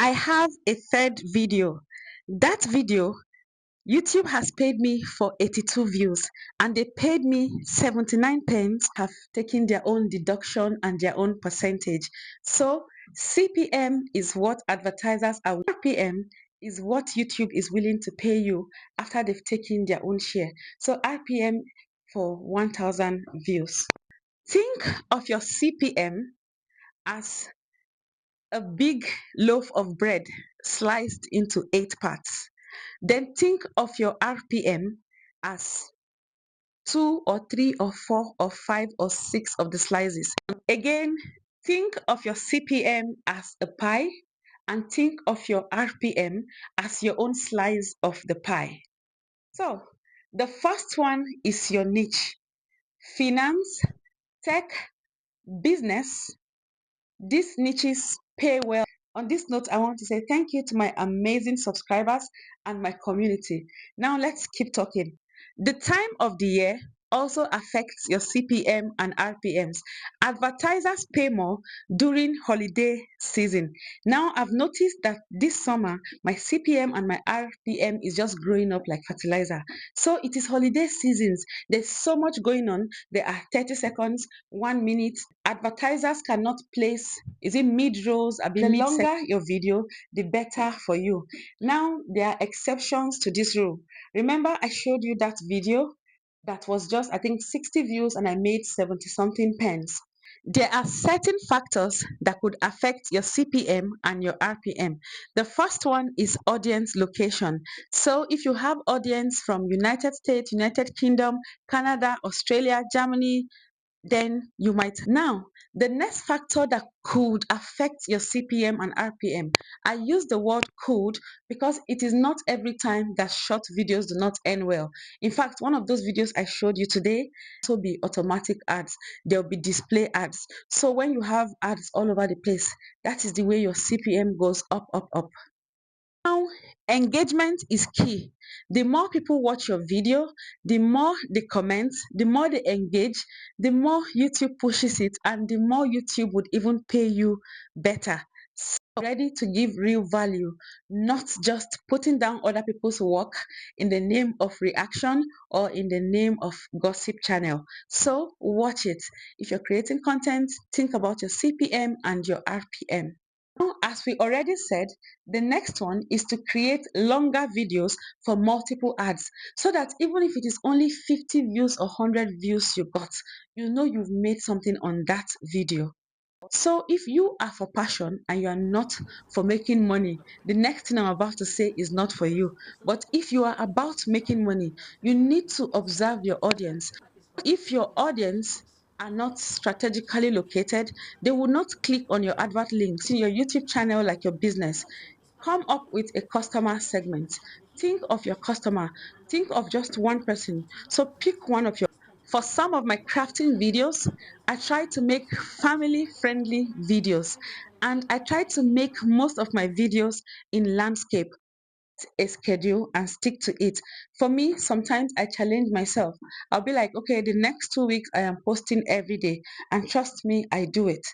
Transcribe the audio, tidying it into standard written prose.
I have a third video. That video, YouTube has paid me for 82 views and they paid me 79 pence, have taken their own deduction and their own percentage. So CPM is what advertisers are, RPM is what YouTube is willing to pay you after they've taken their own share. So RPM for 1000 views. Think of your CPM as a big loaf of bread sliced into 8 parts. Then think of your RPM as 2 or 3 or 4 or 5 or 6 of the slices. Again, think of your CPM as a pie and think of your RPM as your own slice of the pie. So, the first one is your niche: finance, tech, business. These niches pay well. On this note, I want to say thank you to my amazing subscribers and my community. Now let's keep talking. The time of the year also affects your CPM and RPMs. Advertisers pay more during holiday season. Now I've noticed that this summer my CPM and my RPM is just growing up like fertilizer. So it is holiday seasons. There's so much going on. There are 30 seconds, 1 minute. Advertisers cannot place, is it mid rolls? The longer your video, the better for you. Now there are exceptions to this rule. Remember I showed you that video that was just, I think, 60 views and I made 70 something pence. There are certain factors that could affect your CPM and your RPM. The first one is audience location. So if you have audience from United States, United Kingdom, Canada, Australia, Germany, then you might. Now, the next factor that could affect your CPM and RPM, I use the word could because it is not every time that short videos do not end well. In fact, one of those videos I showed you today will be automatic ads. There'll be display ads. So when you have ads all over the place, that is the way your CPM goes up, up, up. Now, engagement is key. The more people watch your video, the more they comment, the more they engage, the more YouTube pushes it, and the more YouTube would even pay you better. So ready to give real value, not just putting down other people's work in the name of reaction or in the name of gossip channel. So watch it. If you're creating content, think about your CPM and your RPM. Now, as we already said, the next one is to create longer videos for multiple ads so that even if it is only 50 views or 100 views you got, you know you've made something on that video. So if you are for passion and you are not for making money, the next thing I'm about to say is not for you. But if you are about making money, you need to observe your audience. If your audience are not strategically located, they will not click on your advert links in your YouTube channel like your business. Come up with a customer segment. Think of your customer. Think of just one person. So pick one of your. For some of my crafting videos, I try to make family friendly videos and I try to make most of my videos in landscape, a schedule and stick to it. For me, sometimes I challenge myself. I'll be like, okay, the next 2 weeks I am posting every day, and trust me, I do it.